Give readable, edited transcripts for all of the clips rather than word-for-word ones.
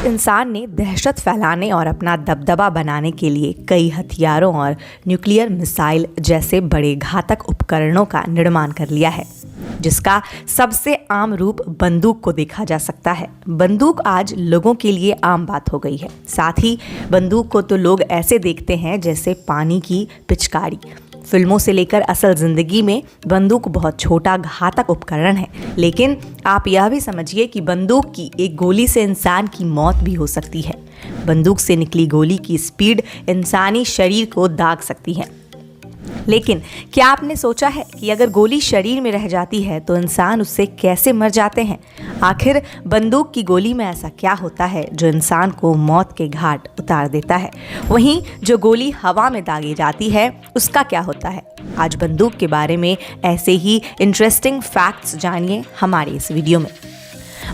इंसान ने दहशत फैलाने और अपना दबदबा बनाने के लिए कई हथियारों और न्यूक्लियर मिसाइल जैसे बड़े घातक उपकरणों का निर्माण कर लिया है, जिसका सबसे आम रूप बंदूक को देखा जा सकता है। बंदूक आज लोगों के लिए आम बात हो गई है। साथ ही बंदूक को तो लोग ऐसे देखते हैं जैसे पानी की पिचकारी। फिल्मों से लेकर असल जिंदगी में बंदूक बहुत छोटा घातक उपकरण है, लेकिन आप यह भी समझिए कि बंदूक की एक गोली से इंसान की मौत भी हो सकती है। बंदूक से निकली गोली की स्पीड इंसानी शरीर को दाग सकती है। लेकिन क्या आपने सोचा है कि अगर गोली शरीर में रह जाती है तो इंसान उससे कैसे मर जाते हैं? आखिर बंदूक की गोली में ऐसा क्या होता है जो इंसान को मौत के घाट उतार देता है? वहीं जो गोली हवा में दागी जाती है उसका क्या होता है? आज बंदूक के बारे में ऐसे ही इंटरेस्टिंग फैक्ट्स जानिए हमारे इस वीडियो में।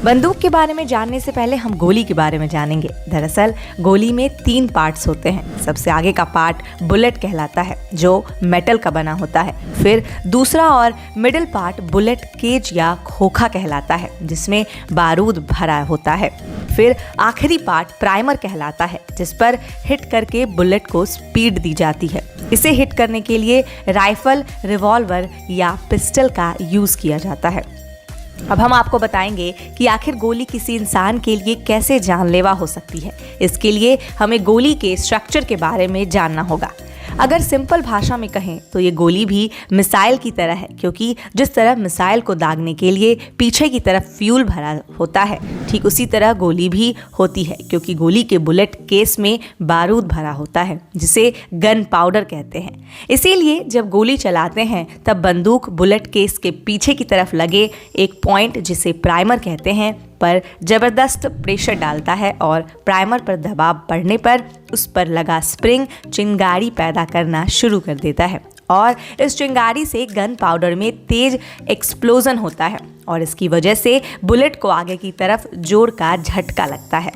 बंदूक के बारे में जानने से पहले हम गोली के बारे में जानेंगे। दरअसल गोली में 3 पार्ट्स होते हैं। सबसे आगे का पार्ट बुलेट कहलाता है, जो मेटल का बना होता है। फिर दूसरा और मिडिल पार्ट बुलेट केज या खोखा कहलाता है, जिसमें बारूद भरा होता है। फिर आखिरी पार्ट प्राइमर कहलाता है, जिस पर हिट करके बुलेट को स्पीड दी जाती है। इसे हिट करने के लिए राइफल, रिवॉल्वर या पिस्टल का यूज किया जाता है। अब हम आपको बताएंगे कि आखिर गोली किसी इंसान के लिए कैसे जानलेवा हो सकती है। इसके लिए हमें गोली के स्ट्रक्चर के बारे में जानना होगा। अगर सिंपल भाषा में कहें तो ये गोली भी मिसाइल की तरह है, क्योंकि जिस तरह मिसाइल को दागने के लिए पीछे की तरफ फ्यूल भरा होता है, ठीक उसी तरह गोली भी होती है, क्योंकि गोली के बुलेट केस में बारूद भरा होता है, जिसे गन पाउडर कहते हैं। इसीलिए जब गोली चलाते हैं तब बंदूक बुलेट केस के पीछे की तरफ लगे एक पॉइंट, जिसे प्राइमर कहते हैं, पर जबरदस्त प्रेशर डालता है और प्राइमर पर दबाव पड़ने पर उस पर लगा स्प्रिंग चिंगारी पैदा करना शुरू कर देता है और इस चिंगारी से गन पाउडर में तेज एक्सप्लोजन होता है और इसकी वजह से बुलेट को आगे की तरफ जोर का झटका लगता है।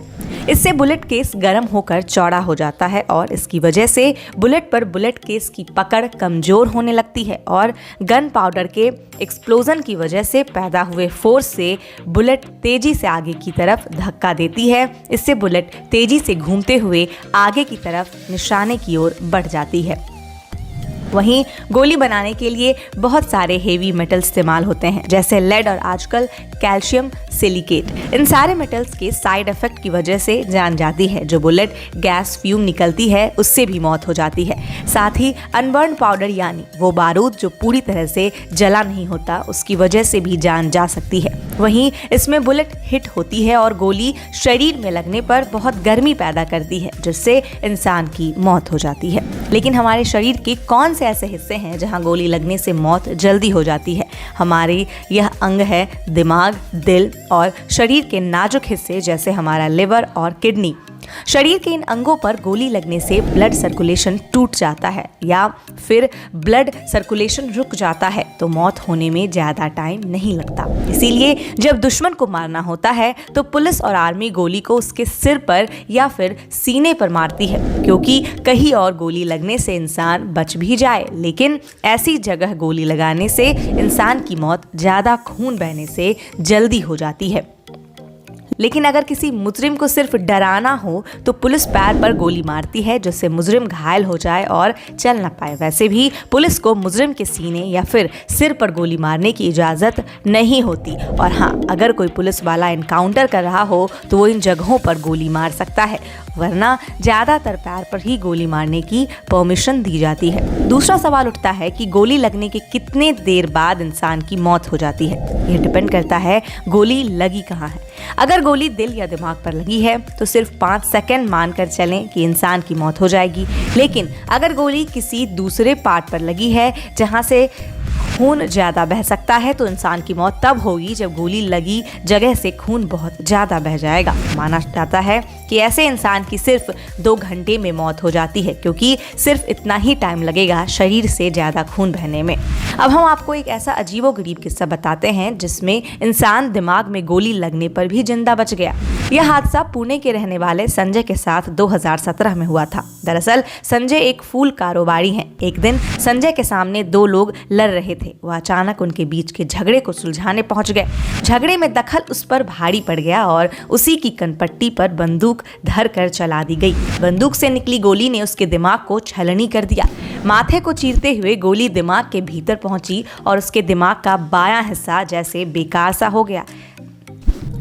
इससे बुलेट केस गर्म होकर चौड़ा हो जाता है और इसकी वजह से बुलेट पर बुलेट केस की पकड़ कमजोर होने लगती है और गन पाउडर के एक्सप्लोजन की वजह से पैदा हुए फोर्स से बुलेट तेजी से आगे की तरफ धक्का देती है। इससे बुलेट तेजी से घूमते हुए आगे की तरफ निशाने की ओर बढ़ जाती है। वहीं गोली बनाने के लिए बहुत सारे हेवी मेटल इस्तेमाल होते हैं, जैसे लेड और आजकल कैल्शियम सिलिकेट। इन सारे मेटल्स के साइड इफेक्ट की वजह से जान जाती है। जो बुलेट गैस फ्यूम निकलती है उससे भी मौत हो जाती है। साथ ही अनबर्न पाउडर, यानी वो बारूद जो पूरी तरह से जला नहीं होता, उसकी वजह से भी जान जा सकती है। वहीं इसमें बुलेट हिट होती है और गोली शरीर में लगने पर बहुत गर्मी पैदा करती है, जिससे इंसान की मौत हो जाती है। लेकिन हमारे शरीर के कौन से ऐसे हिस्से हैं जहां गोली लगने से मौत जल्दी हो जाती है? हमारे यह अंग है दिमाग, दिल और शरीर के नाजुक हिस्से, जैसे हमारा लिवर और किडनी। शरीर के इन अंगों पर गोली लगने से ब्लड सर्कुलेशन टूट जाता है या फिर ब्लड सर्कुलेशन रुक जाता है, तो मौत होने में ज़्यादा टाइम नहीं लगता। इसीलिए जब दुश्मन को मारना होता है तो पुलिस और आर्मी गोली को उसके सिर पर या फिर सीने पर मारती है, क्योंकि कहीं और गोली लगने से इंसान बच भी जाए, लेकिन ऐसी जगह गोली लगाने से इंसान की मौत ज़्यादा खून बहने से जल्दी हो जाती है। लेकिन अगर किसी मुजरिम को सिर्फ डराना हो तो पुलिस पैर पर गोली मारती है, जिससे मुजरिम घायल हो जाए और चल ना पाए। वैसे भी पुलिस को मुजरिम के सीने या फिर सिर पर गोली मारने की इजाज़त नहीं होती। और हाँ, अगर कोई पुलिस वाला एनकाउंटर कर रहा हो तो वो इन जगहों पर गोली मार सकता है, वरना ज़्यादातर पैर पर ही गोली मारने की परमिशन दी जाती है। दूसरा सवाल उठता है कि गोली लगने के कितने देर बाद इंसान की मौत हो जाती है। यह डिपेंड करता है गोली लगी कहाँ है। अगर गोली दिल या दिमाग पर लगी है तो सिर्फ 5 सेकंड मानकर चलें कि इंसान की मौत हो जाएगी। लेकिन अगर गोली किसी दूसरे पार्ट पर लगी है जहां से खून ज़्यादा बह सकता है, तो इंसान की मौत तब होगी जब गोली लगी जगह से खून बहुत ज़्यादा बह जाएगा। माना जाता है कि ऐसे इंसान की सिर्फ 2 घंटे में मौत हो जाती है, क्योंकि सिर्फ इतना ही टाइम लगेगा शरीर से ज़्यादा खून बहने में। अब हम आपको एक ऐसा अजीबोगरीब किस्सा बताते हैं जिसमें इंसान दिमाग में गोली लगने पर भी जिंदा बच गया। यह हादसा पुणे के रहने वाले संजय के साथ 2017 में हुआ था। दरअसल संजय एक फूल कारोबारी हैं। एक दिन संजय के सामने दो लोग लड़ रहे थे। वह अचानक उनके बीच के झगड़े को सुलझाने पहुंच गए। झगड़े में दखल उस पर भारी पड़ गया और उसी की कनपट्टी पर बंदूक धर कर चला दी गई। बंदूक से निकली गोली ने उसके दिमाग को छलनी कर दिया। माथे को चीरते हुए गोली दिमाग के भीतर पहुंची और उसके दिमाग का बायां हिस्सा जैसे बेकार सा हो गया।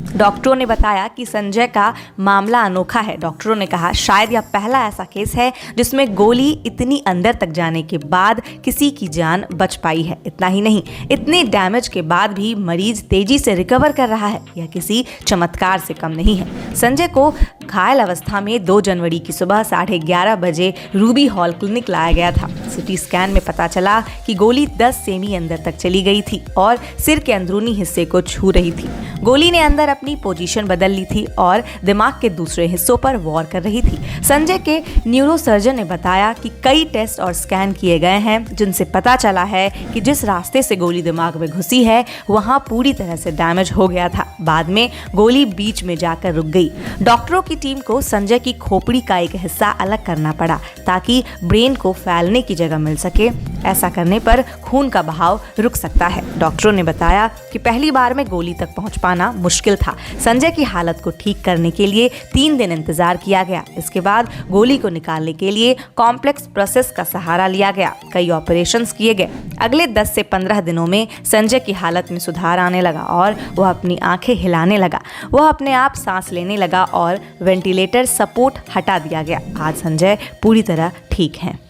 डॉक्टरों ने बताया कि संजय का मामला अनोखा है। डॉक्टरों ने कहा शायद यह पहला ऐसा केस है जिसमें गोली इतनी अंदर तक जाने के बाद किसी की जान बच पाई है। इतना ही नहीं, इतने डैमेज के बाद भी मरीज तेजी से रिकवर कर रहा है। यह किसी चमत्कार से कम नहीं है। संजय को घायल अवस्था में 2 जनवरी की सुबह 11:30 बजे रूबी हॉल क्लिनिक लाया गया था। सिटी स्कैन में पता चला कि गोली 10 सेमी अंदर तक चली गई थी और सिर के अंदरूनी हिस्से को छू रही थी। गोली ने अंदर अपनी पोजीशन बदल ली थी और दिमाग के दूसरे हिस्सों पर वार कर रही थी। संजय के न्यूरोसर्जन ने बताया कि कई टेस्ट और स्कैन किए गए हैं जिनसे पता चला है कि जिस रास्ते से गोली दिमाग में घुसी है वहां पूरी तरह से डैमेज हो गया था। बाद में गोली बीच में जाकर रुक गई। डॉक्टरों की टीम को संजय की खोपड़ी का एक हिस्सा अलग करना पड़ा ताकि ब्रेन को फैलने की जगह मिल सके। ऐसा करने पर खून का बहाव रुक सकता है। डॉक्टरों ने बताया कि पहली बार में गोली तक पहुंच पाना मुश्किल था। संजय की हालत को ठीक करने के लिए 3 दिन इंतजार किया गया। इसके बाद गोली को निकालने के लिए कॉम्प्लेक्स प्रोसेस का सहारा लिया गया। कई ऑपरेशंस किए गए। अगले 10 से 15 दिनों में संजय की हालत में सुधार आने लगा और वह अपनी आंखें हिलाने लगा। वह अपने आप सांस लेने लगा और वेंटिलेटर सपोर्ट हटा दिया गया। आज संजय पूरी तरह ठीक हैं।